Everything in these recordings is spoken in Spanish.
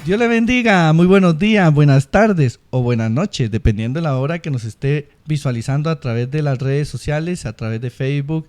Dios le bendiga, muy buenos días, buenas tardes o buenas noches, dependiendo de la hora que nos esté visualizando a través de las redes sociales, a través de Facebook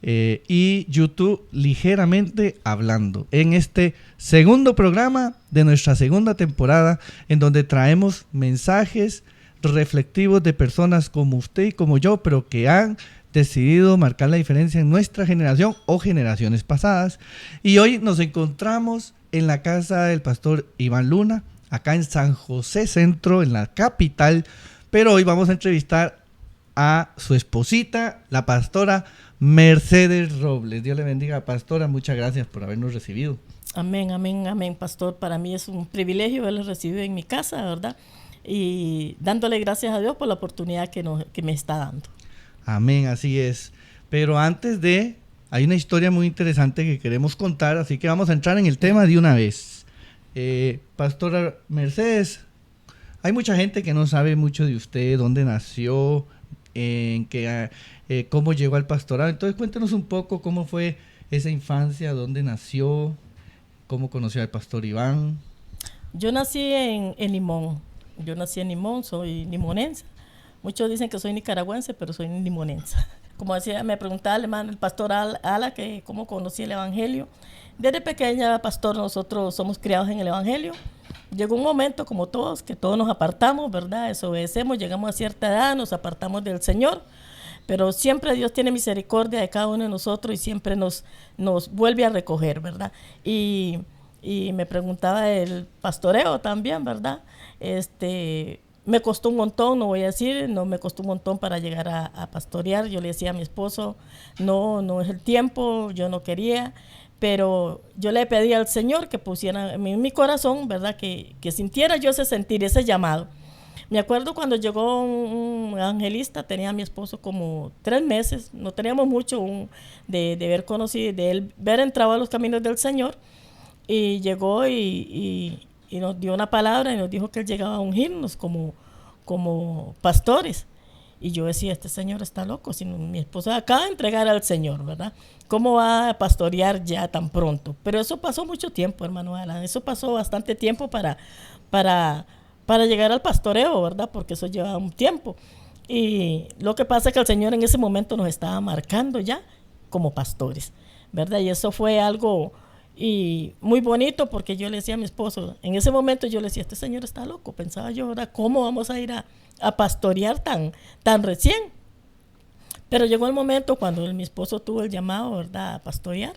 y YouTube, Ligeramente Hablando, en este segundo programa de nuestra segunda temporada, en donde traemos mensajes reflectivos de personas como usted y como yo, pero que han decidido marcar la diferencia en nuestra generación o generaciones pasadas. Y hoy nos encontramos en la casa del pastor Iván Luna, acá en San José Centro, en la capital, pero hoy vamos a entrevistar a su esposita, la pastora Mercedes Robles. Dios le bendiga, pastora, muchas gracias por habernos recibido. Amén, amén, amén, pastor. Para mí es un privilegio haberlo recibido en mi casa, ¿verdad? Y dándole gracias a Dios por la oportunidad que me está dando. Amén, así es. Pero antes de... hay una historia muy interesante que queremos contar, así que vamos a entrar en el tema de una vez. Pastora Mercedes, hay mucha gente que no sabe mucho de usted, dónde nació, cómo llegó al pastorado. Entonces cuéntenos un poco cómo fue esa infancia, dónde nació, cómo conoció al pastor Iván. Yo nací en Limón. Soy limonense. Muchos dicen que soy nicaragüense, pero soy limonense. Como decía, me preguntaba el hermano, el pastor Ala, que cómo conocí el evangelio. Desde pequeña, pastor, nosotros somos criados en el evangelio. Llegó un momento, como todos, que todos nos apartamos, ¿verdad? Desobedecemos, llegamos a cierta edad, nos apartamos del Señor. Pero siempre Dios tiene misericordia de cada uno de nosotros y siempre nos vuelve a recoger, ¿verdad? Y me preguntaba el pastoreo también, ¿verdad? Me costó un montón, no voy a decir, no me costó un montón para llegar a pastorear. Yo le decía a mi esposo, no es el tiempo, yo no quería, pero yo le pedí al Señor que pusiera en mi corazón, ¿verdad? Que sintiera yo ese sentir, ese llamado. Me acuerdo cuando llegó un evangelista, tenía a mi esposo como 3 meses, no teníamos mucho de haber conocido, de él ver entrado a los caminos del Señor, y llegó y nos dio una palabra y nos dijo que él llegaba a ungirnos como pastores. Y yo decía, este señor está loco, si mi esposa acaba de entregar al Señor, ¿verdad? ¿Cómo va a pastorear ya tan pronto? Pero eso pasó mucho tiempo, hermano Alan, eso pasó bastante tiempo para llegar al pastoreo, ¿verdad? Porque eso lleva un tiempo. Y lo que pasa es que el Señor en ese momento nos estaba marcando ya como pastores, ¿verdad? Y eso fue algo y muy bonito, porque yo le decía a mi esposo, en ese momento yo le decía, este señor está loco, pensaba yo, ¿verdad? ¿Cómo vamos a ir a pastorear tan recién? Pero llegó el momento cuando mi esposo tuvo el llamado, ¿verdad?, a pastorear,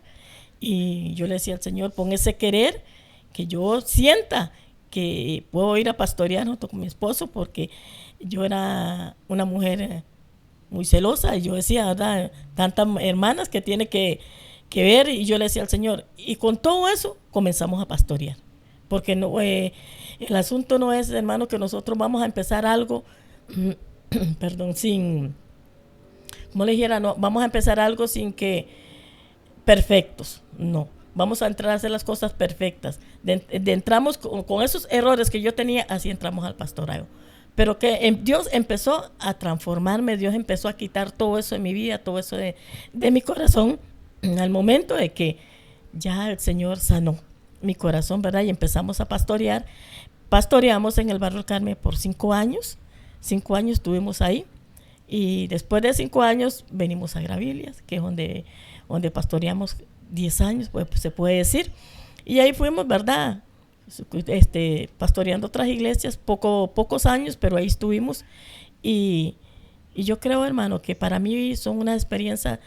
y yo le decía al Señor, pon ese querer, que yo sienta que puedo ir a pastorear junto con mi esposo, porque yo era una mujer muy celosa, y yo decía, ¿verdad?, tantas hermanas que tiene que ver, y yo le decía al Señor, y con todo eso comenzamos a pastorear, porque no, el asunto no es, hermano, que nosotros vamos a empezar algo, perdón, como le dijera, no, vamos a empezar algo sin que perfectos, no, vamos a entrar a hacer las cosas perfectas, entramos con esos errores que yo tenía, así entramos al pastorado. Pero que Dios empezó a transformarme, Dios empezó a quitar todo eso de mi vida, todo eso de mi corazón, al momento de que ya el Señor sanó mi corazón, ¿verdad? Y empezamos a pastorear. Pastoreamos en el Barrio del Carmen por 5 años. 5 años estuvimos ahí. Y después de 5 años venimos a Gravilias, que es donde pastoreamos 10 años, pues se puede decir. Y ahí fuimos, ¿verdad?, pastoreando otras iglesias, pocos años, pero ahí estuvimos. Y yo creo, hermano, que para mí son una experiencia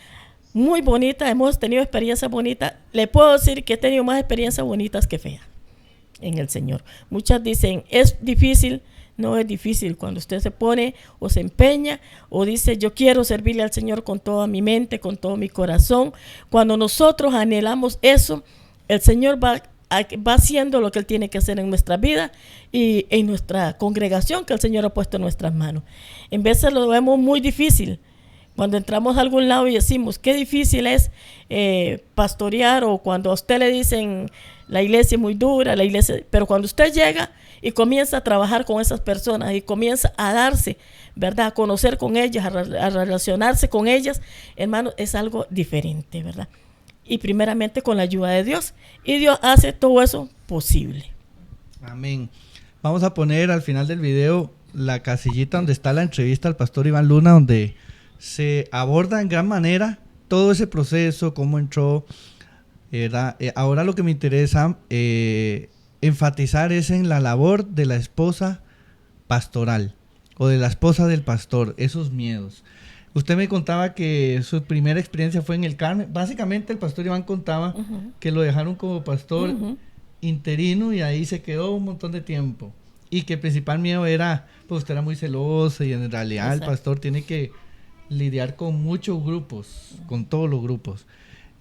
muy bonita, hemos tenido experiencias bonitas. Le puedo decir que he tenido más experiencias bonitas que feas en el Señor. Muchas dicen, es difícil. No es difícil cuando usted se pone o se empeña o dice, yo quiero servirle al Señor con toda mi mente, con todo mi corazón. Cuando nosotros anhelamos eso, el Señor va haciendo lo que Él tiene que hacer en nuestra vida y en nuestra congregación que el Señor ha puesto en nuestras manos. En veces lo vemos muy difícil. Cuando entramos a algún lado y decimos, qué difícil es pastorear, o cuando a usted le dicen, la iglesia es muy dura, pero cuando usted llega y comienza a trabajar con esas personas y comienza a darse, ¿verdad?, a conocer con ellas, a relacionarse con ellas, hermano, es algo diferente, ¿verdad? Y primeramente con la ayuda de Dios. Y Dios hace todo eso posible. Amén. Vamos a poner al final del video la casillita donde está la entrevista al pastor Iván Luna, donde se aborda en gran manera todo ese proceso, cómo entró. Ahora lo que me interesa enfatizar es en la labor de la esposa pastoral o de la esposa del pastor, esos miedos. Usted me contaba que su primera experiencia fue en el Carmen. Básicamente el pastor Iván contaba que lo dejaron como pastor interino y ahí se quedó un montón de tiempo. Y que el principal miedo era, pues usted era muy celoso y en realidad el pastor tiene que lidiar con muchos grupos, con todos los grupos.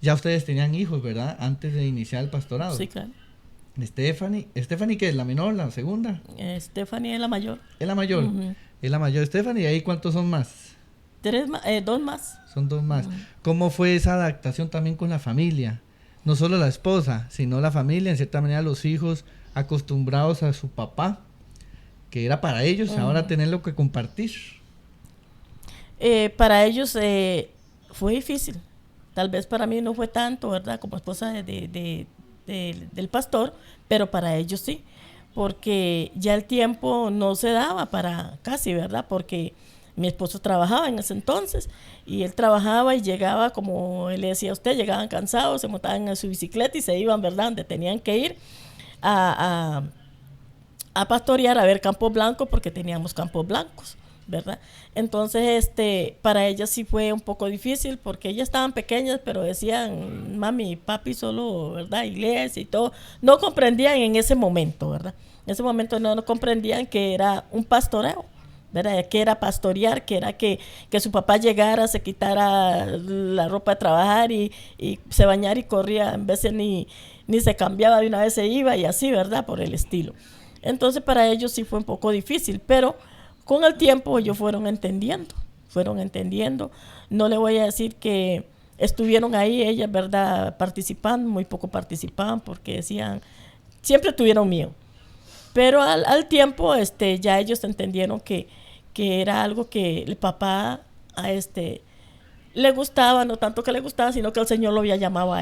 Ya ustedes tenían hijos, ¿verdad? Antes de iniciar el pastorado. Sí, claro. Stephanie, ¿qué es la menor, la segunda? Stephanie es la mayor. Es la mayor. Es la mayor. Stephanie, ¿y ahí cuántos son más? 2 más. Son 2 más. ¿Cómo fue esa adaptación también con la familia? No solo la esposa, sino la familia, en cierta manera los hijos acostumbrados a su papá, que era para ellos, ahora tenerlo que compartir. Para ellos fue difícil. Tal vez para mí no fue tanto, ¿verdad? Como esposa del pastor, pero para ellos sí. Porque ya el tiempo no se daba para casi, ¿verdad? Porque mi esposo trabajaba en ese entonces y él trabajaba y llegaba, como él le decía a usted, llegaban cansados, se montaban en su bicicleta y se iban, ¿verdad? Donde tenían que ir a pastorear, a ver campos blancos, porque teníamos campos blancos, ¿verdad? Entonces, para ellas sí fue un poco difícil porque ellas estaban pequeñas, pero decían, mami, papi, solo, ¿verdad? Iglesia y todo. No comprendían en ese momento, ¿verdad? En ese momento no comprendían que era un pastoreo, ¿verdad? Que era pastorear, que era que su papá llegara, se quitara la ropa de trabajar y se bañara y corría, en vez de ni se cambiaba, de una vez se iba y así, ¿verdad? Por el estilo. Entonces para ellos sí fue un poco difícil, pero con el tiempo ellos fueron entendiendo. No le voy a decir que estuvieron ahí ellas, ¿verdad? Participando, muy poco participaban porque decían, siempre tuvieron miedo. Pero al tiempo ya ellos entendieron que era algo que el papá le gustaba, no tanto que le gustaba, sino que el Señor lo había llamado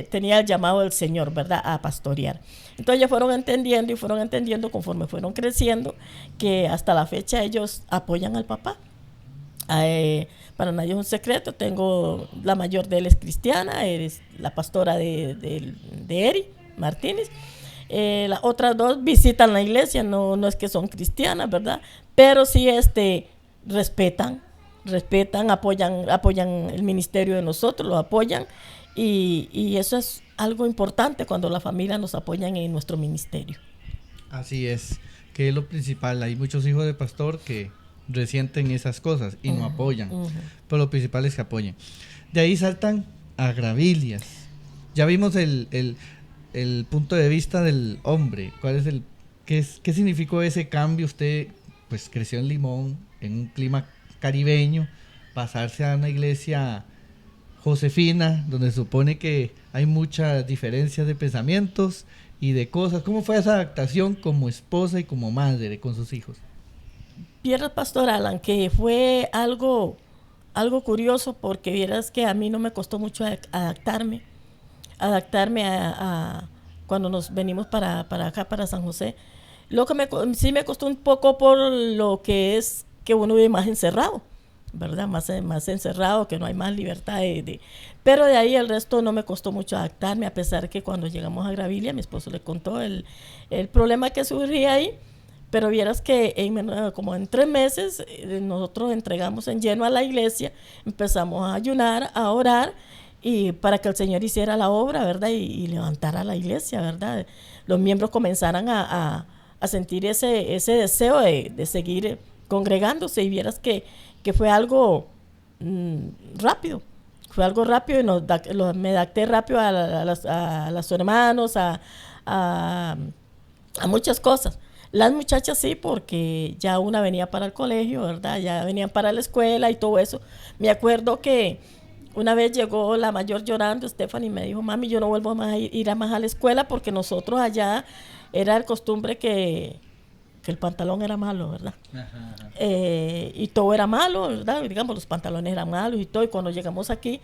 tenía el llamado del Señor, ¿verdad? A pastorear. Entonces ellos fueron entendiendo conforme fueron creciendo, que hasta la fecha ellos apoyan al papá. Para nadie es un secreto, la mayor de él es cristiana, es la pastora de Eri Martínez. Las otras 2 visitan la iglesia, no es que son cristianas, ¿verdad? Pero sí respetan, apoyan el ministerio de nosotros, lo apoyan. Y eso es algo importante cuando la familia nos apoyan en nuestro ministerio. Así es, que es lo principal. Hay muchos hijos de pastor que resienten esas cosas y no apoyan, pero lo principal es que apoyen. De ahí saltan a Gravilias. Ya vimos el punto de vista del hombre. ¿Qué significó ese cambio? Usted pues creció en Limón, en un clima caribeño, pasarse a una iglesia Josefina, donde se supone que hay muchas diferencias de pensamientos y de cosas. ¿Cómo fue esa adaptación como esposa y como madre con sus hijos? Vieras, pastor Alan, que fue algo curioso, porque vieras que a mí no me costó mucho adaptarme a cuando nos venimos para acá, para San José. Lo que sí me costó un poco por lo que es que uno vive más encerrado, ¿verdad? Más encerrado, que no hay más libertad pero de ahí el resto no me costó mucho adaptarme, a pesar que cuando llegamos a Gravilia mi esposo le contó el problema que surgía ahí, pero vieras que como en 3 meses nosotros entregamos en lleno a la iglesia, empezamos a ayunar, a orar, y para que el Señor hiciera la obra, ¿verdad? Y levantara la iglesia, ¿verdad? Los miembros comenzaran a sentir ese deseo de seguir congregándose, y vieras que fue algo rápido. Fue algo rápido y me adapté rápido a los hermanos, a muchas cosas. Las muchachas sí, porque ya una venía para el colegio, ¿verdad? Ya venían para la escuela y todo eso. Me acuerdo que una vez llegó la mayor llorando, Stephanie, y me dijo, mami, yo no vuelvo más a ir más a la escuela, porque nosotros allá era el costumbre que el pantalón era malo, ¿verdad? Ajá. Y todo era malo, ¿verdad? Digamos, los pantalones eran malos y todo. Y cuando llegamos aquí,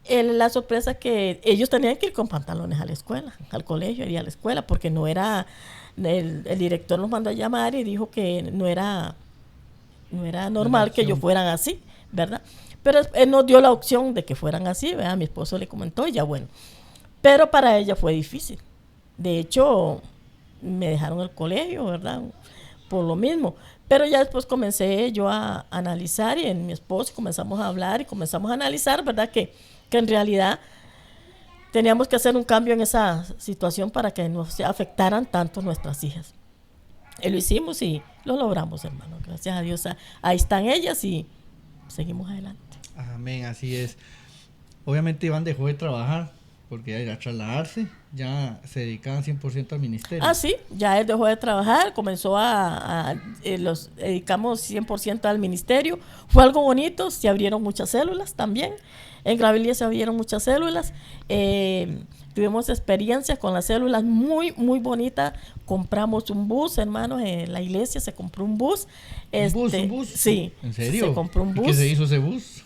La sorpresa que ellos tenían que ir con pantalones a la escuela, al colegio y a la escuela, porque no era, el director los mandó a llamar y dijo que no era normal que ellos fueran así, ¿verdad? Pero él nos dio la opción de que fueran así, ¿verdad? Mi esposo le comentó y ya bueno. Pero para ella fue difícil. De hecho, me dejaron el colegio, ¿verdad? Por lo mismo. Pero ya después comencé yo a analizar y en mi esposo comenzamos a hablar y comenzamos a analizar, ¿verdad? Que en realidad teníamos que hacer un cambio en esa situación para que no se afectaran tanto nuestras hijas. Y lo hicimos y lo logramos, hermano. Gracias a Dios. Ahí están ellas y seguimos adelante. Amén, así es. Obviamente Iván dejó de trabajar porque al trasladarse ya se dedicaban 100% al ministerio. Ah, sí, ya él dejó de trabajar, comenzó los dedicamos 100% al ministerio. Fue algo bonito, se abrieron muchas células también. En Gravilia se abrieron muchas células. Tuvimos experiencias con las células muy, muy bonitas. Compramos un bus, hermanos, en la iglesia se compró un bus. ¿Un bus? Sí. ¿En serio? Se compró un bus. ¿Y qué se hizo ese bus?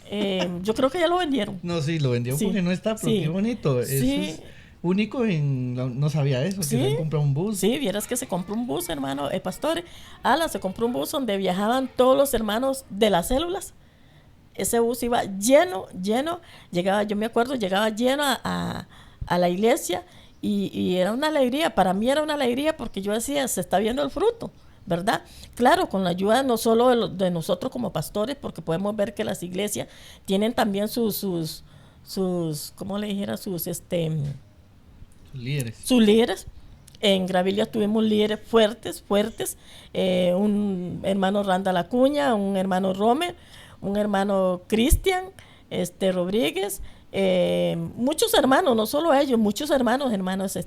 Yo creo que ya lo vendieron. No, sí, lo vendió porque no está, pero qué bonito. Sí. Eso es único no sabía eso, que se compró un bus. Sí, vieras que se compró un bus, hermano, pastor. Se compró un bus donde viajaban todos los hermanos de las células. Ese bus iba lleno, llegaba, yo me acuerdo, llegaba lleno a la iglesia y era una alegría, para mí era una alegría porque yo decía, se está viendo el fruto, ¿verdad? Claro, con la ayuda no solo de nosotros como pastores, porque podemos ver que las iglesias tienen también sus ¿cómo le dijera? Sus líderes. En Gravilia tuvimos líderes fuertes, un hermano Randall Acuña, un hermano Romer, un hermano Cristian, Rodríguez, muchos hermanos, no solo ellos, muchos hermanos, hermanas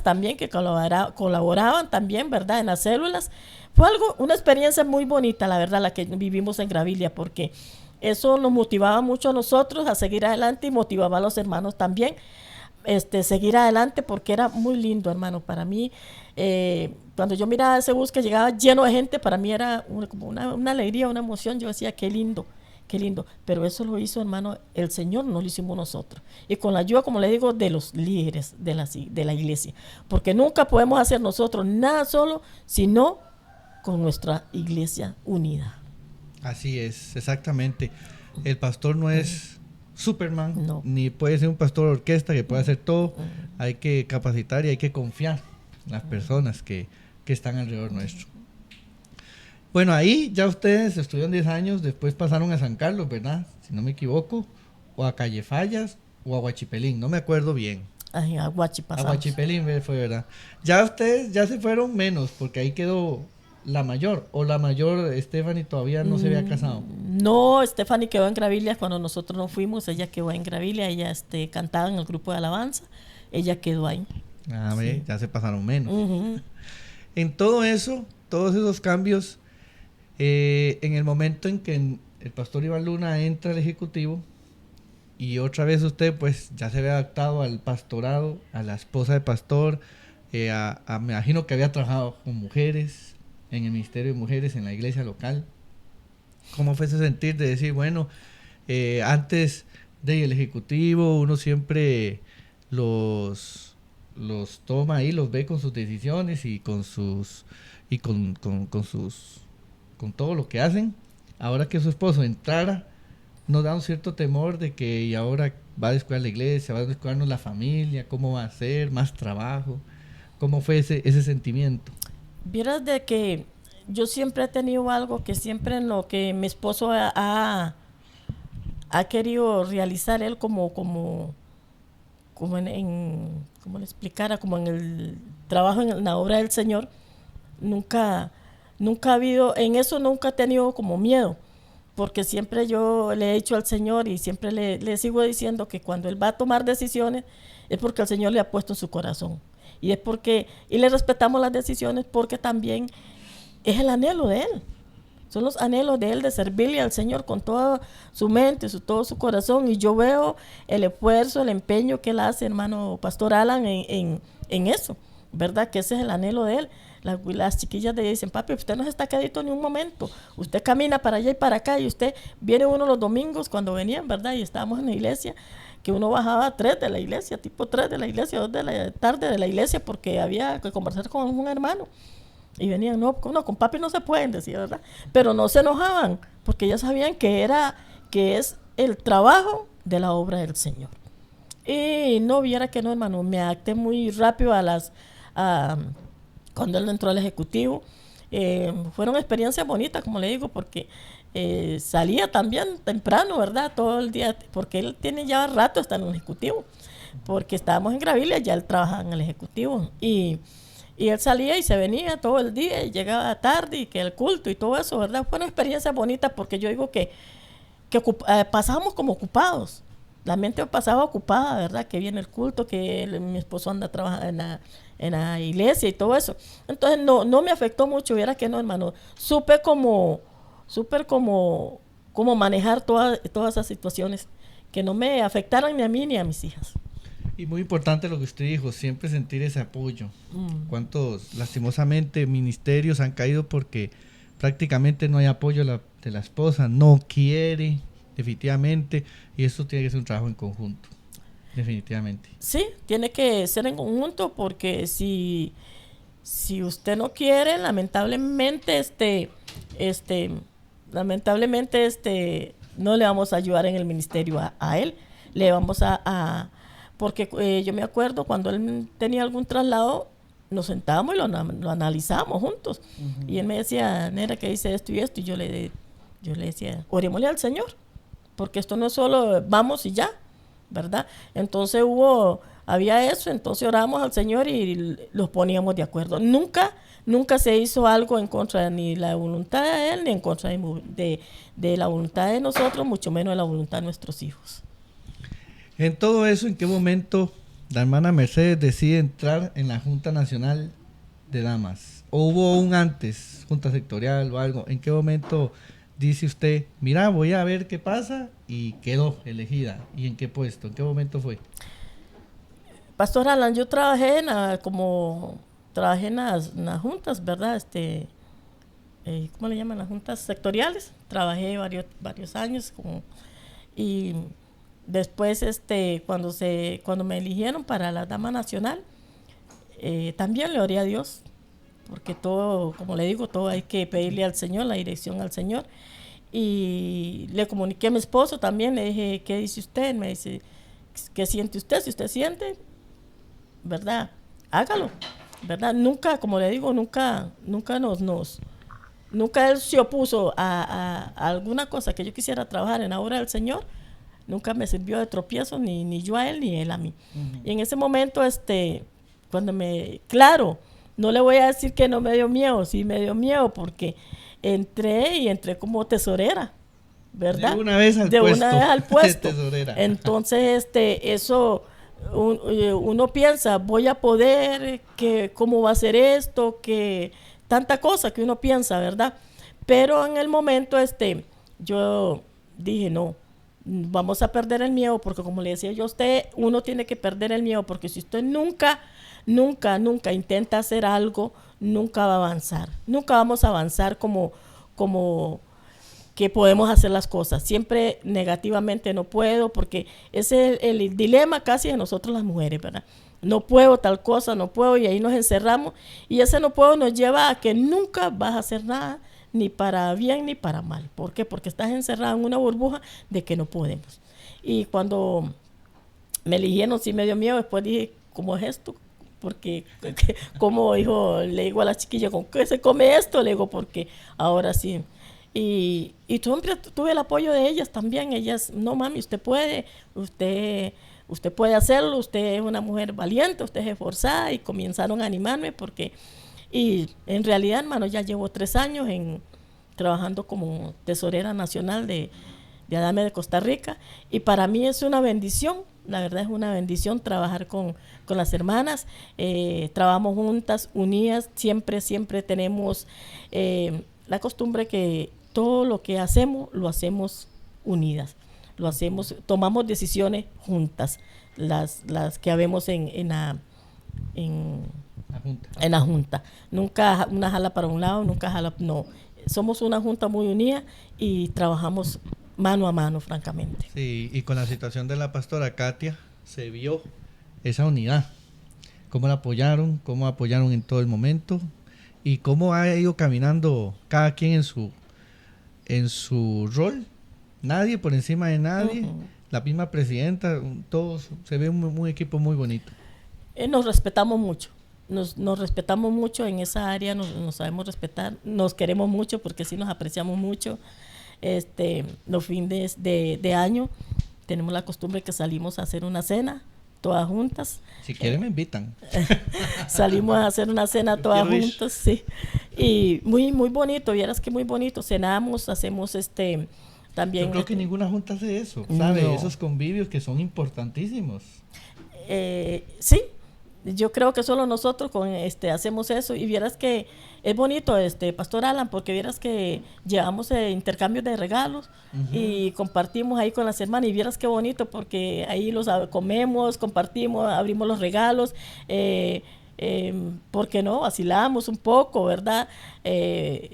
también que colaboraban también, ¿verdad? En las células. Fue una experiencia muy bonita, la verdad, la que vivimos en Gravilia, porque eso nos motivaba mucho a nosotros a seguir adelante y motivaba a los hermanos también. Seguir adelante porque era muy lindo, hermano. Para mí, cuando yo miraba ese bus que llegaba lleno de gente, para mí era como una alegría, una emoción. Yo decía, qué lindo. Pero eso lo hizo, hermano, el Señor, no lo hicimos nosotros. Y con la ayuda, como le digo, de los líderes de la iglesia. Porque nunca podemos hacer nosotros nada solo, sino con nuestra iglesia unida. Así es, exactamente. El pastor no es Superman, no, ni puede ser un pastor de orquesta que pueda hacer todo. Hay que capacitar y hay que confiar en las personas que están alrededor nuestro. Bueno, ahí ya ustedes estuvieron 10 años, después pasaron a San Carlos, ¿verdad? Si no me equivoco, o a Calle Fallas o a Huachipelín, no me acuerdo bien. Ay, a Huachipelín fue, ¿verdad? Ya ustedes ya se fueron menos, porque ahí quedó la mayor, o la mayor Stephanie todavía no se había casado. No, Stephanie quedó en Gravilia cuando nosotros nos fuimos, ella quedó en Gravilia, ella cantaba en el grupo de alabanza, ella quedó ahí. Sí. Ya se pasaron menos. Uh-huh. En todo eso, todos esos cambios, en el momento en que el pastor Iván Luna entra al ejecutivo y otra vez usted pues ya se había adaptado al pastorado, a la esposa de pastor, me imagino que había trabajado con mujeres en el ministerio de mujeres en la iglesia local. ¿Cómo fue ese sentir de decir, bueno, antes del ejecutivo uno siempre los toma ahí, los ve con sus decisiones y con todo lo que hacen? Ahora que su esposo entrara, nos da un cierto temor de que y ahora va a descuidar la iglesia, va a descuidarnos la familia, cómo va a ser, más trabajo. ¿Cómo fue ese sentimiento? Vieras de que yo siempre he tenido algo que siempre en lo que mi esposo ha querido realizar él como ¿cómo le explicara? Como en el trabajo en la obra del Señor, nunca ha habido, en eso nunca he tenido como miedo, porque siempre yo le he dicho al Señor y siempre le sigo diciendo que cuando Él va a tomar decisiones es porque el Señor le ha puesto en su corazón. Y le respetamos las decisiones porque también es el anhelo de Él. Son los anhelos de Él de servirle al Señor con toda su mente, todo su corazón. Y yo veo el esfuerzo, el empeño que Él hace, hermano Pastor Alan, en eso, ¿verdad? Que ese es el anhelo de Él. las chiquillas le dicen, papi, usted no se está quedito ni un momento, usted camina para allá y para acá, y usted viene uno los domingos cuando venían, ¿verdad? Y estábamos en la iglesia, que uno bajaba a 3 de la iglesia, tipo 3 de la iglesia, 2 de la tarde de la iglesia, porque había que conversar con algún hermano. Y venían, no, con papi no se pueden, decía, ¿verdad? Pero no se enojaban, porque ya sabían que es el trabajo de la obra del Señor. Y no viera que no, hermano, me adapté muy rápido cuando él entró al ejecutivo. Fueron experiencias bonitas, como le digo, porque salía también temprano, ¿verdad? Todo el día, porque él tiene ya rato estar en el ejecutivo, porque estábamos en Gravilia, ya él trabajaba en el ejecutivo, y él salía y se venía todo el día y llegaba tarde, y que el culto y todo eso, ¿verdad? Fueron experiencias bonitas, porque yo digo que pasábamos como ocupados. La mente pasaba ocupada, ¿verdad? Que viene el culto, que mi esposo anda trabajando en la iglesia y todo eso. Entonces no me afectó mucho, viera que no, hermano. Supe cómo manejar todas esas situaciones que no me afectaran ni a mí ni a mis hijas. Y muy importante lo que usted dijo, siempre sentir ese apoyo. ¿Cuántos, lastimosamente, ministerios han caído porque prácticamente no hay apoyo de la esposa? No quiere, definitivamente, y eso tiene que ser un trabajo en conjunto, definitivamente. Sí, tiene que ser en conjunto, porque si usted no quiere, lamentablemente, no le vamos a ayudar en el ministerio a él. Le vamos porque yo me acuerdo cuando él tenía algún traslado, nos sentábamos y lo analizábamos juntos. Uh-huh. Y él me decía, Nera, ¿qué dice esto y esto? Y yo le decía, orémosle al Señor, porque esto no es solo vamos y ya, ¿verdad? Entonces había eso, entonces orábamos al Señor y los poníamos de acuerdo. Nunca se hizo algo en contra ni la voluntad de él, ni en contra de la voluntad de nosotros, mucho menos de la voluntad de nuestros hijos. En todo eso, ¿en qué momento la hermana Mercedes decide entrar en la Junta Nacional de Damas? ¿O hubo un antes, Junta Sectorial o algo? ¿En qué momento dice usted, mira, voy a ver qué pasa, y quedó elegida? ¿Y en qué puesto? ¿En qué momento fue? Pastor Alan, yo trabajé en las juntas, ¿verdad? ¿Cómo le llaman? Las juntas sectoriales. Trabajé varios años y después, cuando me eligieron para la Dama Nacional, también le oré a Dios, porque todo, como le digo, todo hay que pedirle al Señor, la dirección al Señor. Y le comuniqué a mi esposo también, le dije, ¿qué dice usted? Me dice, ¿qué siente usted? Si usted siente, ¿verdad? Hágalo, ¿verdad? Nunca, como le digo, nunca él se opuso a alguna cosa que yo quisiera trabajar en la obra del Señor. Nunca me sirvió de tropiezo, ni yo a él, ni él a mí. Uh-huh. Y en ese momento, claro, no le voy a decir que no me dio miedo, sí me dio miedo, porque entré como tesorera, ¿verdad? De una vez al puesto. Tesorera. Entonces, eso, uno piensa, voy a poder, ¿cómo va a ser esto? Que tanta cosa que uno piensa, ¿verdad? Pero en el momento, yo dije, no, vamos a perder el miedo, porque como le decía yo a usted, uno tiene que perder el miedo, porque si usted nunca intenta hacer algo, nunca va a avanzar. Nunca vamos a avanzar como que podemos hacer las cosas. Siempre negativamente no puedo, porque ese es el dilema casi de nosotros las mujeres, ¿verdad? No puedo tal cosa, no puedo, y ahí nos encerramos, y ese no puedo nos lleva a que nunca vas a hacer nada, ni para bien ni para mal. ¿Por qué? Porque estás encerrada en una burbuja de que no podemos. Y cuando me eligieron, sí me dio miedo. Después dije, ¿cómo es esto? Porque, como le digo a la chiquilla, ¿con qué se come esto? Le digo, porque ahora sí. Y tuve el apoyo de ellas también. Ellas, no mami, usted puede hacerlo, usted es una mujer valiente, usted es esforzada, y comenzaron a animarme y en realidad, hermano, ya llevo 3 años trabajando como tesorera nacional de ADAME de Costa Rica, y para mí es una bendición, la verdad es una bendición trabajar con las hermanas. Trabajamos juntas, unidas, siempre tenemos la costumbre que todo lo que hacemos, lo hacemos unidas, tomamos decisiones juntas, las que habemos en En la junta. Nunca una jala para un lado, nunca jala, no. Somos una junta muy unida y trabajamos mano a mano, francamente. Sí, y con la situación de la pastora Katia se vio esa unidad. Cómo la apoyaron, cómo apoyaron en todo el momento y cómo ha ido caminando cada quien en su rol. Nadie por encima de nadie. La misma presidenta, todos, se ve un equipo muy bonito. Nos respetamos mucho. Nos respetamos mucho en esa área, nos sabemos respetar, nos queremos mucho porque sí nos apreciamos mucho. Los fines de año tenemos la costumbre que salimos a hacer una cena, todas juntas. Si quieren me invitan. Salimos a hacer una cena todas juntas, sí. Y muy, muy bonito, vieras que muy bonito. Cenamos, hacemos también. Yo creo que ninguna junta hace eso, ¿sabe? No. Esos convivios que son importantísimos. Sí. Yo creo que solo nosotros hacemos eso y vieras que es bonito, Pastor Alan, porque vieras que llevamos intercambios de regalos y compartimos ahí con las hermanas y vieras qué bonito porque ahí los comemos, compartimos, abrimos los regalos, ¿por qué no? Vacilamos un poco, ¿verdad?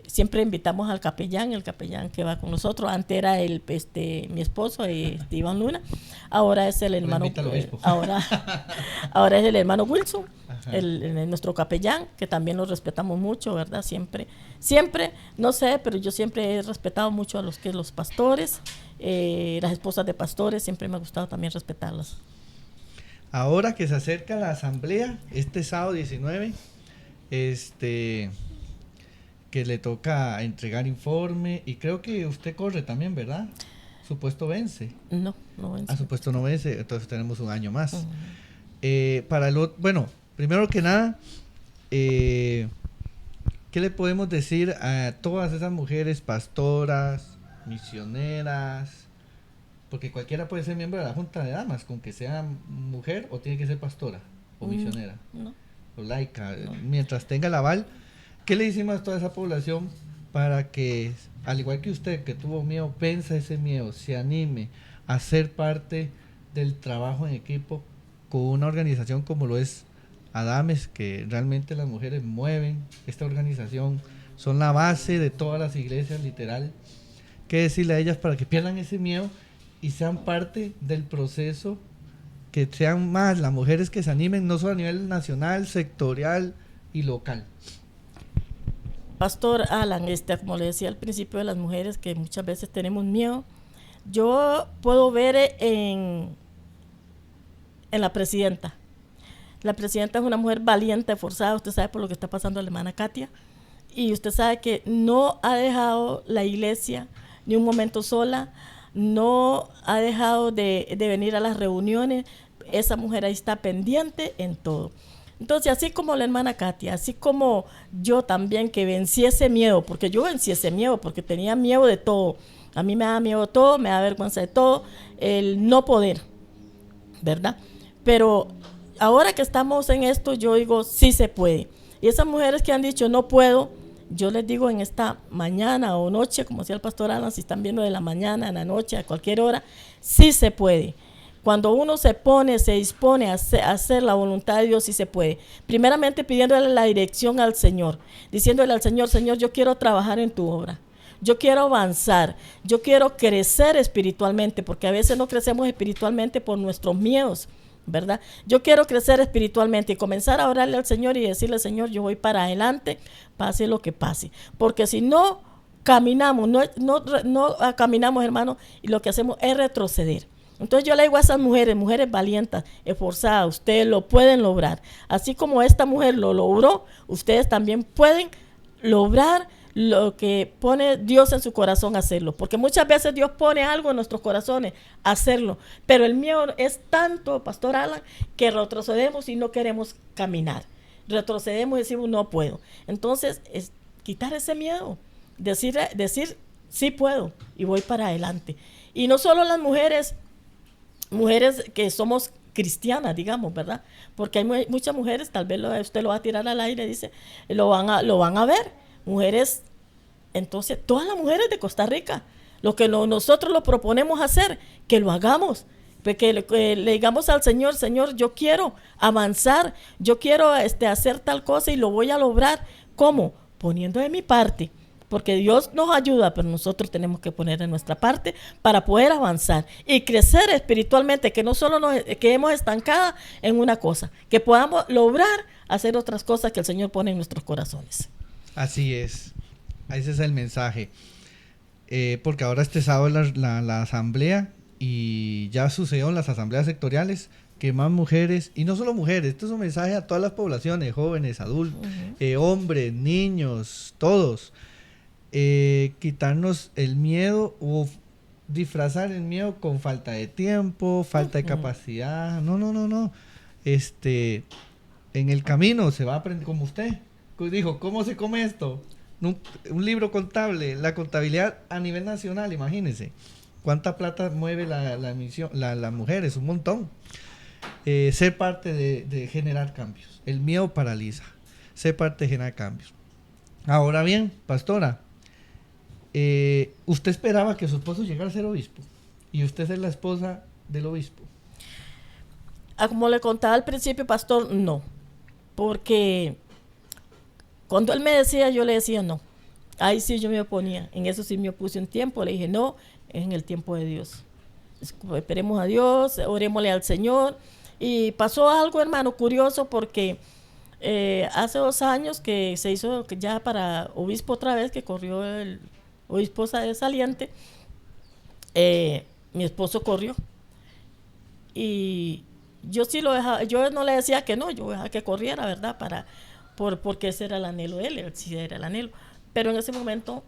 Siempre invitamos al capellán, el capellán que va con nosotros. Antes era mi esposo, Iván Luna. Ahora es el hermano. Ahora es el hermano Wilson, nuestro capellán, que también lo respetamos mucho, ¿verdad? Siempre, no sé, pero yo siempre he respetado mucho a los pastores, las esposas de pastores, siempre me ha gustado también respetarlas. Ahora que se acerca la asamblea, este sábado 19, que le toca entregar informe, y creo que usted corre también, ¿verdad? Su puesto vence. No vence. Su puesto no vence, entonces tenemos un año más. Bueno, primero que nada, ¿qué le podemos decir a todas esas mujeres pastoras, misioneras? Porque cualquiera puede ser miembro de la Junta de Damas, con que sea mujer o tiene que ser pastora o misionera o laica, mientras tenga el aval. ¿Qué le decimos a toda esa población para que, al igual que usted que tuvo miedo, venza ese miedo, se anime a ser parte del trabajo en equipo con una organización como lo es Adames, que realmente las mujeres mueven esta organización, son la base de todas las iglesias, literal? ¿Qué decirle a ellas para que pierdan ese miedo y sean parte del proceso, que sean más las mujeres que se animen, no solo a nivel nacional, sectorial y local? Pastor Alan, como le decía al principio, de las mujeres que muchas veces tenemos miedo, yo puedo ver en la presidenta. La presidenta es una mujer valiente, esforzada, usted sabe por lo que está pasando a la hermana Katia, y usted sabe que no ha dejado la iglesia ni un momento sola, no ha dejado de venir a las reuniones. Esa mujer ahí está pendiente en todo. Entonces, así como la hermana Katia, así como yo también, que vencí ese miedo, porque yo vencí ese miedo, porque tenía miedo de todo. A mí me da miedo todo, me da vergüenza de todo, el no poder, ¿verdad? Pero ahora que estamos en esto, yo digo, sí se puede. Y esas mujeres que han dicho, no puedo, yo les digo en esta mañana o noche, como decía el pastor Alan, si están viendo de la mañana, en la noche, a cualquier hora, sí se puede. Cuando uno se dispone a hacer la voluntad de Dios, sí se puede. Primeramente pidiéndole la dirección al Señor, diciéndole al Señor, Señor, yo quiero trabajar en tu obra. Yo quiero avanzar, yo quiero crecer espiritualmente, porque a veces no crecemos espiritualmente por nuestros miedos, ¿verdad? Yo quiero crecer espiritualmente y comenzar a orarle al Señor y decirle, Señor, yo voy para adelante, pase lo que pase, porque si no caminamos, no caminamos, hermano, y lo que hacemos es retroceder. Entonces yo le digo a esas mujeres valientes, esforzadas, ustedes lo pueden lograr, así como esta mujer lo logró, ustedes también pueden lograr lo que pone Dios en su corazón, hacerlo, porque muchas veces Dios pone algo en nuestros corazones, hacerlo, pero el miedo es tanto, Pastor Alan, que retrocedemos y no queremos caminar, retrocedemos y decimos no puedo. Entonces es quitar ese miedo, decir sí puedo y voy para adelante. Y no solo las mujeres que somos cristianas, digamos, ¿verdad? Porque hay muchas mujeres, tal vez usted lo va a tirar al aire, dice, lo van a ver, mujeres. Entonces todas las mujeres de Costa Rica, lo que nosotros lo proponemos hacer, que lo hagamos, que le digamos al Señor, Señor, yo quiero avanzar, yo quiero hacer tal cosa y lo voy a lograr. ¿Cómo? Poniendo de mi parte. Porque Dios nos ayuda, pero nosotros tenemos que poner en nuestra parte para poder avanzar y crecer espiritualmente, que no solo nos quedemos estancadas en una cosa, que podamos lograr hacer otras cosas que el Señor pone en nuestros corazones. Así es. Ese es el mensaje. Porque ahora este sábado la asamblea, y ya sucedió en las asambleas sectoriales, que más mujeres, y no solo mujeres, esto es un mensaje a todas las poblaciones, jóvenes, adultos, hombres, niños, todos. Quitarnos el miedo o disfrazar el miedo con falta de tiempo, falta de capacidad. No. En el camino se va a aprender, como usted dijo, ¿cómo se come esto? Un libro contable, la contabilidad a nivel nacional, imagínense. ¿Cuánta plata mueve las mujeres? Un montón. Ser parte de generar cambios. El miedo paraliza. Ser parte de generar cambios. Ahora bien, pastora, ¿usted esperaba que su esposo llegara a ser obispo? Y usted es la esposa del obispo. Como le contaba al principio, pastor, no. Porque cuando él me decía, yo le decía no. Ahí sí yo me oponía. En eso sí me opuse un tiempo. Le dije, no, es en el tiempo de Dios. Esperemos a Dios, orémosle al Señor. Y pasó algo, hermano, curioso, porque hace 2 años que se hizo ya para obispo otra vez, que corrió el obispo saliente, mi esposo corrió. Y yo sí lo dejaba, yo no le decía que no, yo dejaba que corriera, ¿verdad? Porque ese era el anhelo de él, sí era el anhelo. Pero en ese momento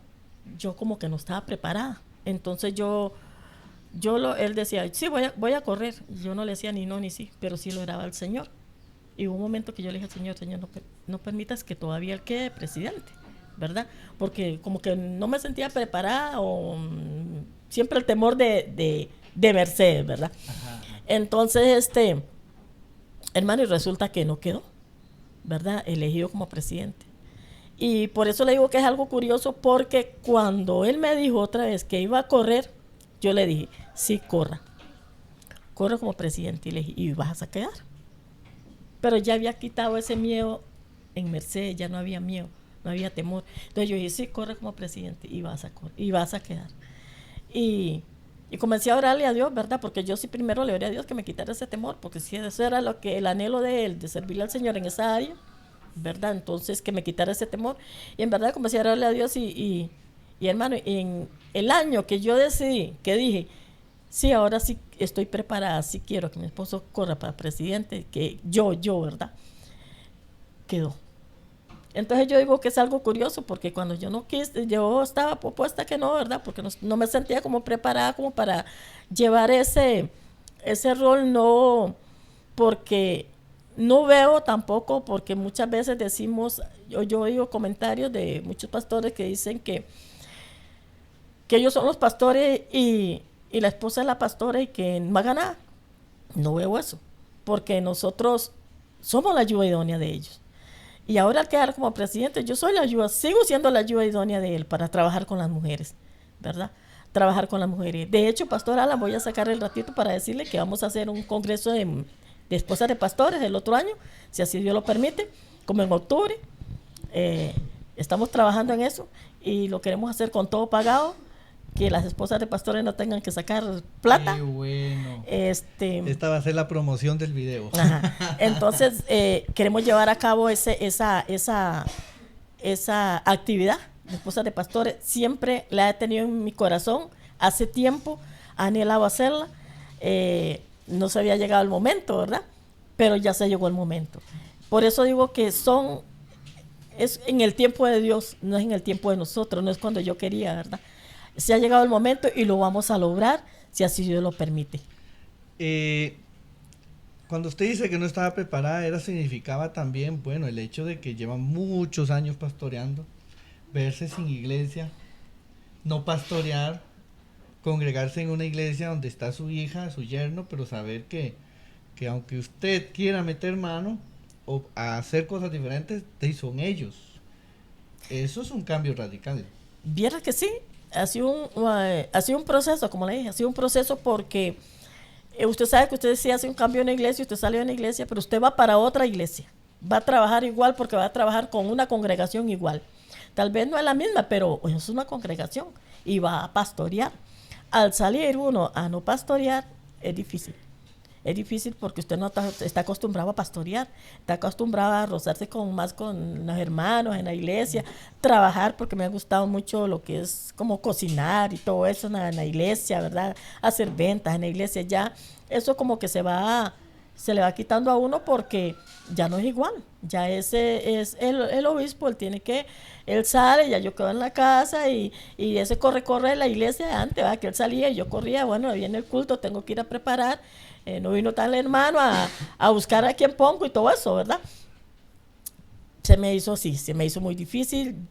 yo como que no estaba preparada. Entonces él decía, sí, voy a correr. Yo no le decía ni no ni sí, pero sí lo oraba al Señor. Y hubo un momento que yo le dije al Señor, no permitas que todavía él quede presidente, ¿verdad? Porque como que no me sentía preparada, o siempre el temor de Mercedes, ¿verdad? Ajá. Entonces, hermano, y resulta que no quedó, ¿verdad? Elegido como presidente. Y por eso le digo que es algo curioso, porque cuando él me dijo otra vez que iba a correr, yo le dije, sí, corra como presidente, y le dije, y vas a quedar. Pero ya había quitado ese miedo en Mercedes, ya no había miedo, no había temor. Entonces yo dije, sí, corre como presidente y vas a quedar. Y comencé a orarle a Dios, ¿verdad? Porque yo sí primero le oré a Dios que me quitara ese temor, porque si eso era el anhelo de él, de servirle al Señor en esa área, ¿verdad? Entonces que me quitara ese temor. Y en verdad comencé a orarle a Dios y hermano, en el año que yo decidí, que dije, sí, ahora sí estoy preparada, sí quiero que mi esposo corra para presidente, que yo, ¿verdad? Quedó. Entonces yo digo que es algo curioso, porque cuando yo no quise, yo estaba propuesta que no, ¿verdad? Porque no me sentía como preparada como para llevar ese rol, no, porque no veo tampoco, porque muchas veces decimos, yo oigo comentarios de muchos pastores que dicen que ellos son los pastores y la esposa es la pastora y que no haga nada. No veo eso, porque nosotros somos la ayuda idónea de ellos. Y ahora al quedar como presidente, yo soy la ayuda, sigo siendo la ayuda idónea de él para trabajar con las mujeres, ¿verdad? Trabajar con las mujeres. De hecho, Pastor Alan, voy a sacar el ratito para decirle que vamos a hacer un congreso de esposas de pastores el otro año, si así Dios lo permite, como en octubre. Estamos trabajando en eso y lo queremos hacer con todo pagado, que las esposas de pastores no tengan que sacar plata. Qué bueno. Esta va a ser la promoción del video. Ajá. Entonces, queremos llevar a cabo esa actividad de esposas de pastores. Siempre la he tenido en mi corazón. Hace tiempo anhelaba hacerla. No se había llegado el momento, ¿verdad? Pero ya se llegó el momento. Por eso digo que es en el tiempo de Dios, no es en el tiempo de nosotros, no es cuando yo quería, ¿verdad? Se ha llegado el momento y lo vamos a lograr si así Dios lo permite. Cuando usted dice que no estaba preparada, significaba también, bueno, el hecho de que lleva muchos años pastoreando, verse sin iglesia, no pastorear, congregarse en una iglesia donde está su hija, su yerno, pero saber que aunque usted quiera meter mano o hacer cosas diferentes, son ellos. Eso es un cambio radical. Viera que sí. Ha sido un proceso, como le dije, ha sido un proceso porque Usted sabe que usted sí hace un cambio en la iglesia, usted salió de la iglesia, pero usted va para otra iglesia. Va a trabajar igual porque va a trabajar con una congregación igual. Tal vez no es la misma, pero es una congregación y va a pastorear. Al salir uno a no pastorear, es difícil. Es difícil porque usted no está acostumbrado a pastorear, está acostumbrado a rozarse más con los hermanos en la iglesia, trabajar, porque me ha gustado mucho lo que es como cocinar y todo eso en la iglesia, ¿verdad? Hacer ventas en la iglesia, ya eso como que se le va quitando a uno porque ya no es igual. Ya ese es el obispo, él sale, ya yo quedo en la casa y ese corre de la iglesia de antes, ¿verdad? Que él salía y yo corría, bueno, viene el culto, tengo que ir a preparar. No vino tal hermano a buscar a quién pongo y todo eso, ¿verdad? Se me hizo muy difícil,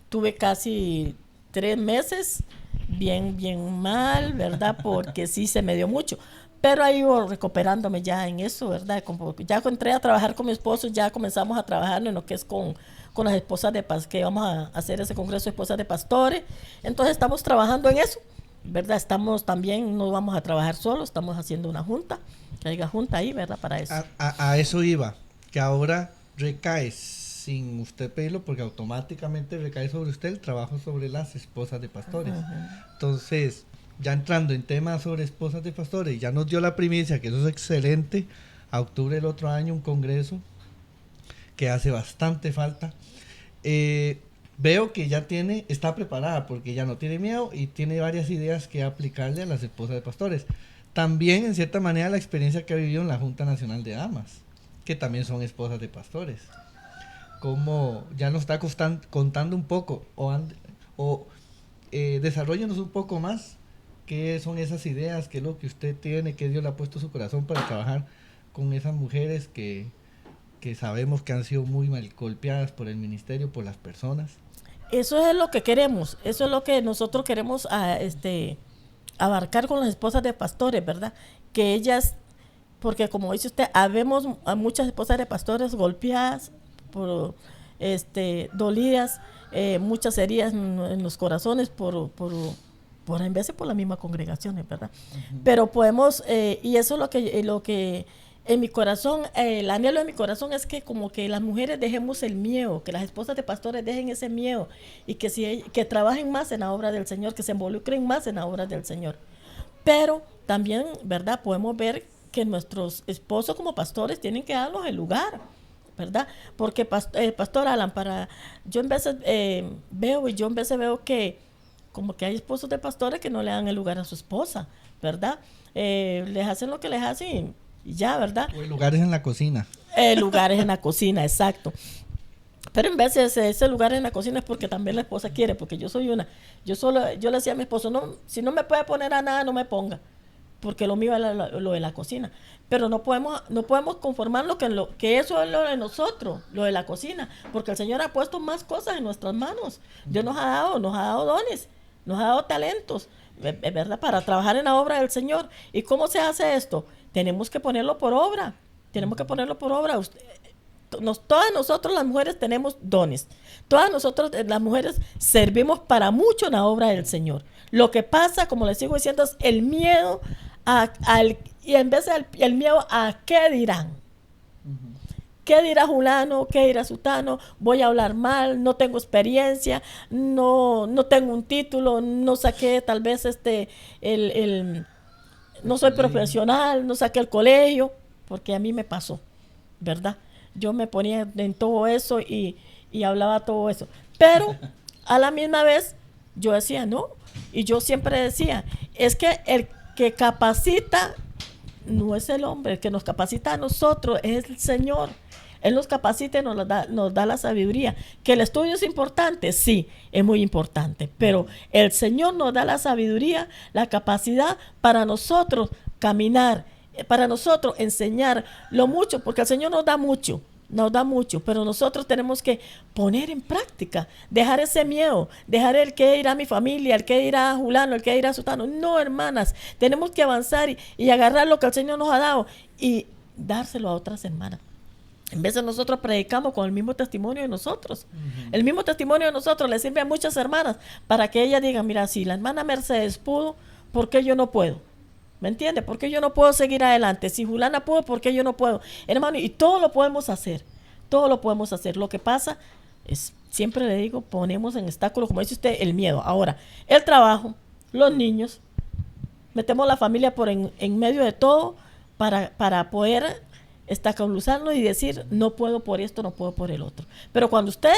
tuve casi 3 meses bien mal, ¿verdad? Porque sí se me dio mucho. Pero ahí iba recuperándome ya en eso, ¿verdad? Como ya entré a trabajar con mi esposo, ya comenzamos a trabajar en lo que es con las esposas de pastores, que vamos a hacer ese congreso de esposas de pastores. Entonces estamos trabajando en eso, ¿verdad? No vamos a trabajar solos, estamos haciendo una junta, que haya junta ahí, ¿verdad? Para eso. A eso iba, que ahora recae sin usted pedirlo, porque automáticamente recae sobre usted el trabajo sobre las esposas de pastores. Uh-huh. Entonces, ya entrando en temas sobre esposas de pastores, ya nos dio la primicia, que eso es excelente, a octubre del otro año un congreso que hace bastante falta. Veo que ya está preparada porque ya no tiene miedo y tiene varias ideas que aplicarle a las esposas de pastores. También, en cierta manera, la experiencia que ha vivido en la Junta Nacional de Damas, que también son esposas de pastores. Como ya nos está contando un poco, desarróllenos un poco más qué son esas ideas, qué es lo que usted tiene, qué Dios le ha puesto en su corazón para trabajar con esas mujeres que sabemos que han sido muy mal golpeadas por el ministerio, por las personas. Eso es lo que queremos, eso es lo que nosotros queremos abarcar con las esposas de pastores, ¿verdad? Que ellas, porque como dice usted, habemos a muchas esposas de pastores golpeadas, dolidas, muchas heridas en los corazones en veces por las mismas congregaciones, ¿verdad? Uh-huh. Pero podemos, y eso es lo que en mi corazón, el anhelo de mi corazón es que como que las mujeres dejemos el miedo, que las esposas de pastores dejen ese miedo y que trabajen más en la obra del Señor, que se involucren más en la obra del Señor. Pero también, ¿verdad? Podemos ver que nuestros esposos como pastores tienen que darnos el lugar, ¿verdad? Porque Pastor Alan, yo en veces veo que como que hay esposos de pastores que no le dan el lugar a su esposa, ¿verdad? Les hacen lo que les hacen y ya, ¿verdad? O lugares en la cocina. Lugares en la cocina, exacto. Pero en veces ese lugar en la cocina es porque también la esposa quiere, porque yo le decía a mi esposo, no, si no me puede poner a nada, no me ponga, porque lo mío es lo de la cocina. Pero no podemos conformarnos que eso es lo de nosotros, lo de la cocina, porque el Señor ha puesto más cosas en nuestras manos. Dios nos ha dado dones, nos ha dado talentos, ¿verdad? Para trabajar en la obra del Señor. ¿Y cómo se hace esto? Tenemos que ponerlo por obra. Todas nosotros las mujeres tenemos dones. Todas nosotros las mujeres servimos para mucho en la obra del Señor. Lo que pasa, como les sigo diciendo, es el miedo y en vez del miedo a qué dirán. Uh-huh. ¿Qué dirá fulano? ¿Qué dirá sutano? Voy a hablar mal, no tengo experiencia, no tengo un título, no saqué tal vez no soy profesional, no saqué el colegio, porque a mí me pasó, ¿verdad? Yo me ponía en todo eso y hablaba todo eso. Pero a la misma vez yo decía no, y yo siempre decía, es que el que capacita no es el hombre, el que nos capacita a nosotros es el Señor. Él nos capacita y nos da la sabiduría. ¿Que el estudio es importante? Sí, es muy importante. Pero el Señor nos da la sabiduría, la capacidad para nosotros caminar, para nosotros enseñar lo mucho, porque el Señor nos da mucho, pero nosotros tenemos que poner en práctica, dejar ese miedo, dejar el que irá a mi familia, el que irá a Julano, el que irá a Sutano. No, hermanas, tenemos que avanzar y agarrar lo que el Señor nos ha dado y dárselo a otras hermanas. En vez de nosotros predicamos con el mismo testimonio de nosotros. Uh-huh. El mismo testimonio de nosotros le sirve a muchas hermanas para que ellas digan, mira, si la hermana Mercedes pudo, ¿por qué yo no puedo? ¿Me entiende? ¿Por qué yo no puedo seguir adelante? Si Julana pudo, ¿por qué yo no puedo? Hermano, y todo lo podemos hacer. Todo lo podemos hacer. Lo que pasa es, siempre le digo, ponemos en obstáculos, como dice usted, el miedo. Ahora, el trabajo, los niños, metemos la familia por en medio de todo para poder estaculizarnos y decir, no puedo por esto, no puedo por el otro. Pero cuando usted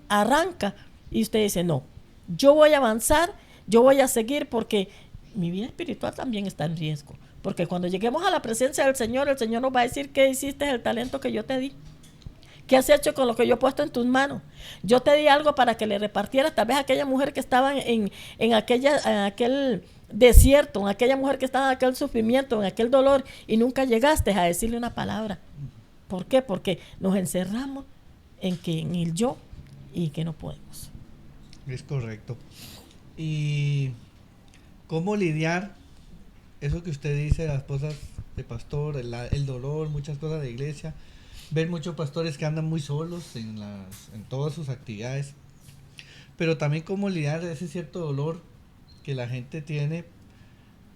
arranca y usted dice, no, yo voy a avanzar, yo voy a seguir porque mi vida espiritual también está en riesgo. Porque cuando lleguemos a la presencia del Señor, el Señor nos va a decir, ¿qué hiciste el talento que yo te di? ¿Qué has hecho con lo que yo he puesto en tus manos? Yo te di algo para que le repartieras, tal vez a aquella mujer que estaba en aquel desierto, en aquella mujer que estaba en aquel sufrimiento, en aquel dolor, y nunca llegaste a decirle una palabra. ¿Por qué? Porque nos encerramos en el yo y que no podemos. Es correcto. ¿Y cómo lidiar eso que usted dice, las cosas de pastor, el dolor, muchas cosas de iglesia? Ver muchos pastores que andan muy solos en todas sus actividades, pero también cómo lidiar ese cierto dolor que la gente tiene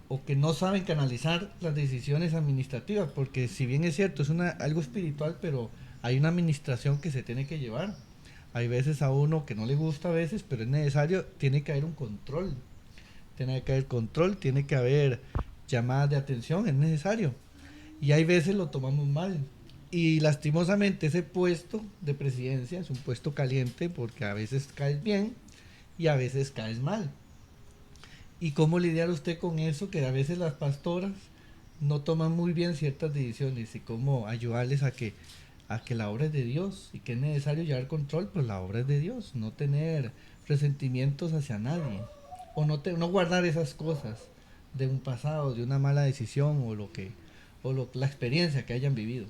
o que no saben canalizar las decisiones administrativas, porque si bien es cierto, es algo espiritual, pero hay una administración que se tiene que llevar. Hay veces a uno que no le gusta a veces, pero es necesario, tiene que haber un control, tiene que haber llamadas de atención, es necesario, y hay veces lo tomamos mal. Y lastimosamente ese puesto de presidencia es un puesto caliente porque a veces caes bien y a veces caes mal. ¿Y cómo lidiar usted con eso? Que a veces las pastoras no toman muy bien ciertas decisiones y cómo ayudarles a que la obra es de Dios y que es necesario llevar control, pues la obra es de Dios, no tener resentimientos hacia nadie o no guardar esas cosas de un pasado, de una mala decisión la experiencia que hayan vivido.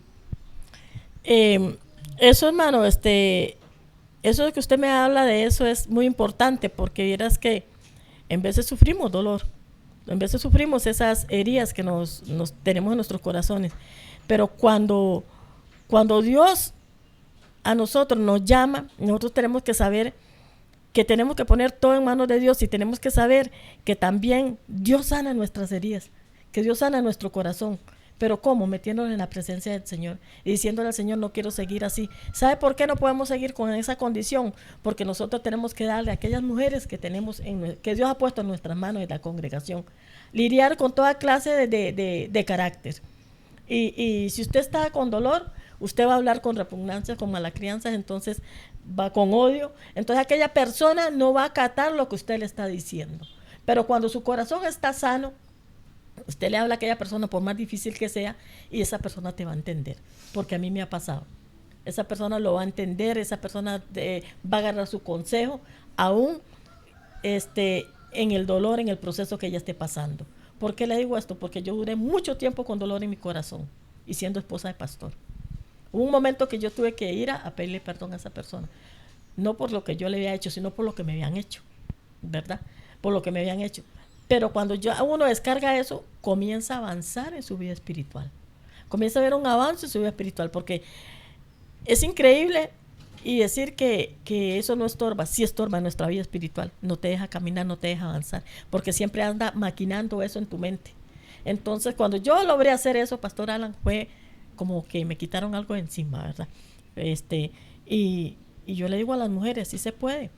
Eso, hermano, eso de que usted me habla de eso es muy importante porque vieras que en veces sufrimos dolor, en veces sufrimos esas heridas que nos tenemos en nuestros corazones, pero cuando Dios a nosotros nos llama, nosotros tenemos que saber que tenemos que poner todo en manos de Dios y tenemos que saber que también Dios sana nuestras heridas, que Dios sana nuestro corazón. Pero ¿cómo? Metiéndonos en la presencia del Señor y diciéndole al Señor, no quiero seguir así. ¿Sabe por qué no podemos seguir con esa condición? Porque nosotros tenemos que darle a aquellas mujeres que tenemos, que Dios ha puesto en nuestras manos en la congregación, lidiar con toda clase de carácter. Y si usted está con dolor, usted va a hablar con repugnancia, con mala crianza, entonces va con odio. Entonces aquella persona no va a acatar lo que usted le está diciendo. Pero cuando su corazón está sano, usted le habla a aquella persona por más difícil que sea y esa persona te va a entender, porque a mí me ha pasado. Esa persona lo va a entender, esa persona va a agarrar su consejo, aún en el dolor, en el proceso que ella esté pasando. ¿Por qué le digo esto? Porque yo duré mucho tiempo con dolor en mi corazón y siendo esposa de pastor. Hubo un momento que yo tuve que ir a pedirle perdón a esa persona, no por lo que yo le había hecho, sino por lo que me habían hecho, ¿verdad? Por lo que me habían hecho. Pero cuando uno descarga eso, comienza a avanzar en su vida espiritual. Comienza a ver un avance en su vida espiritual, porque es increíble y decir que eso no estorba, sí estorba en nuestra vida espiritual. No te deja caminar, no te deja avanzar, porque siempre anda maquinando eso en tu mente. Entonces, cuando yo logré hacer eso, Pastor Alan, fue como que me quitaron algo de encima, ¿verdad? Y yo le digo a las mujeres, sí se puede.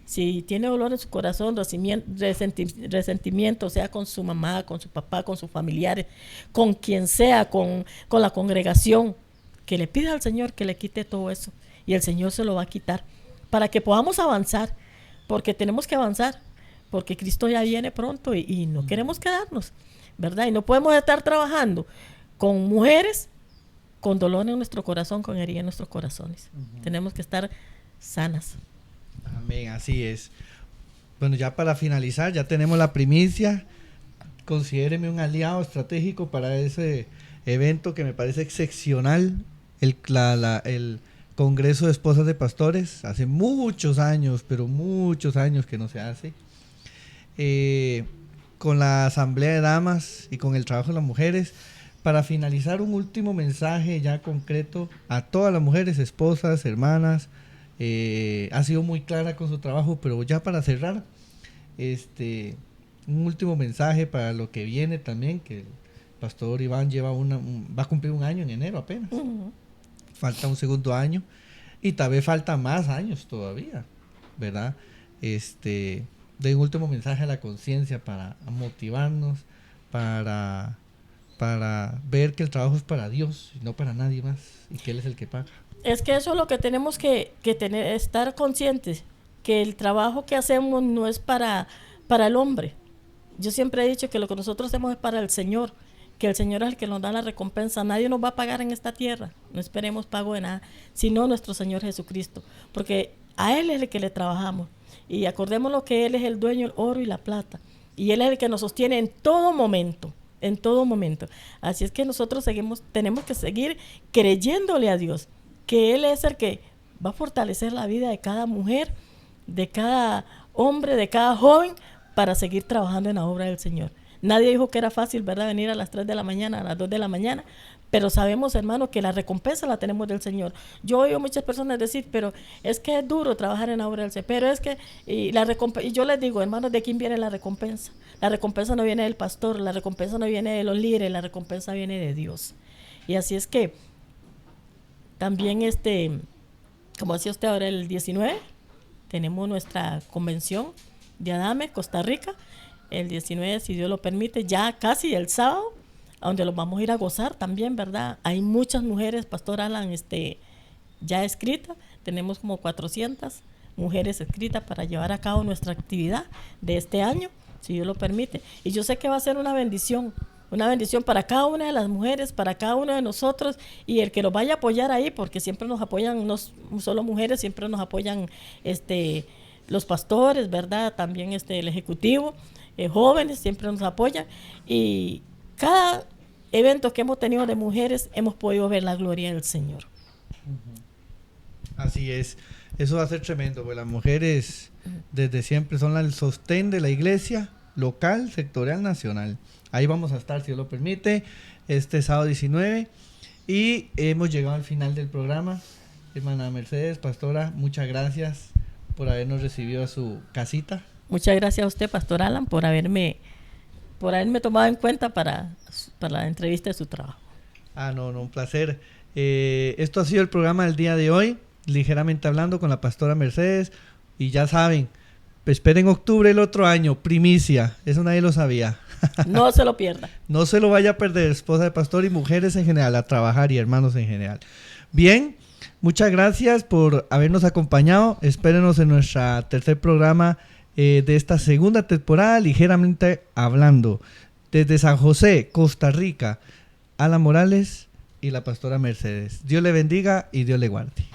Si tiene dolor en su corazón, resentimiento, sea con su mamá, con su papá, con sus familiares, con quien sea, con la congregación, que le pida al Señor que le quite todo eso y el Señor se lo va a quitar para que podamos avanzar, porque tenemos que avanzar, porque Cristo ya viene pronto y no queremos quedarnos, ¿verdad? Y no podemos estar trabajando con mujeres con dolor en nuestro corazón, con herida en nuestros corazones. Tenemos que estar sanas. Amén, así es. Bueno, ya para finalizar, ya tenemos la primicia. Considéreme un aliado estratégico para ese evento que me parece excepcional, el Congreso de Esposas de Pastores. Hace muchos años, pero muchos años que no se hace. Con la Asamblea de Damas y con el trabajo de las mujeres. Para finalizar, un último mensaje ya concreto a todas las mujeres, esposas, hermanas. Ha sido muy clara con su trabajo, pero ya para cerrar, un último mensaje para lo que viene también, que el pastor Iván va a cumplir un año en enero apenas. Falta un segundo año y tal vez falta más años todavía, ¿verdad? De un último mensaje a la conciencia para motivarnos, para ver que el trabajo es para Dios y no para nadie más, y que Él es el que paga. Es que eso es lo que tenemos que tener, estar conscientes, que el trabajo que hacemos no es para el hombre. Yo siempre he dicho que lo que nosotros hacemos es para el Señor, que el Señor es el que nos da la recompensa. Nadie nos va a pagar en esta tierra, no esperemos pago de nada, sino nuestro Señor Jesucristo, porque a Él es el que le trabajamos. Y acordémonos que Él es el dueño del oro y la plata, y Él es el que nos sostiene en todo momento, en todo momento. Así es que nosotros tenemos que seguir creyéndole a Dios, que Él es el que va a fortalecer la vida de cada mujer, de cada hombre, de cada joven, para seguir trabajando en la obra del Señor. Nadie dijo que era fácil, ¿verdad?, venir a las 3 de la mañana, a las 2 de la mañana, pero sabemos, hermano, que la recompensa la tenemos del Señor. Yo oigo muchas personas decir, pero es que es duro trabajar en la obra del Señor, pero es que, y yo les digo, hermanos, ¿de quién viene la recompensa? La recompensa no viene del pastor, la recompensa no viene de los líderes, la recompensa viene de Dios. Y así es que, también como decía usted ahora, el 19, tenemos nuestra convención de Adame, Costa Rica, el 19, si Dios lo permite, ya casi el sábado, a donde los vamos a ir a gozar también, ¿verdad? Hay muchas mujeres, Pastor Alan, ya escritas, tenemos como 400 mujeres escritas para llevar a cabo nuestra actividad de este año, si Dios lo permite. Y yo sé que va a ser una bendición para cada una de las mujeres, para cada uno de nosotros, y el que nos vaya a apoyar ahí, porque siempre nos apoyan, no solo mujeres, siempre nos apoyan los pastores, ¿verdad? También el ejecutivo, jóvenes siempre nos apoyan, y cada evento que hemos tenido de mujeres hemos podido ver la gloria del Señor. Así es, eso va a ser tremendo, porque las mujeres desde siempre son el sostén de la iglesia local, sectorial, nacional. Ahí vamos a estar, si Dios lo permite, este sábado 19, y hemos llegado al final del programa. Hermana Mercedes, pastora, muchas gracias por habernos recibido a su casita. Muchas gracias a usted, Pastor Alan, por haberme tomado en cuenta para la entrevista de su trabajo. No, un placer. Esto ha sido el programa del día de hoy, ligeramente hablando, con la pastora Mercedes, y ya saben, esperen octubre el otro año, primicia, eso nadie lo sabía. No se lo pierda. No se lo vaya a perder, esposa de pastor y mujeres en general, a trabajar, y hermanos en general. Bien, muchas gracias por habernos acompañado. Espérenos en nuestro tercer programa de esta segunda temporada, ligeramente hablando. Desde San José, Costa Rica, Alan Morales y la pastora Mercedes. Dios le bendiga y Dios le guarde.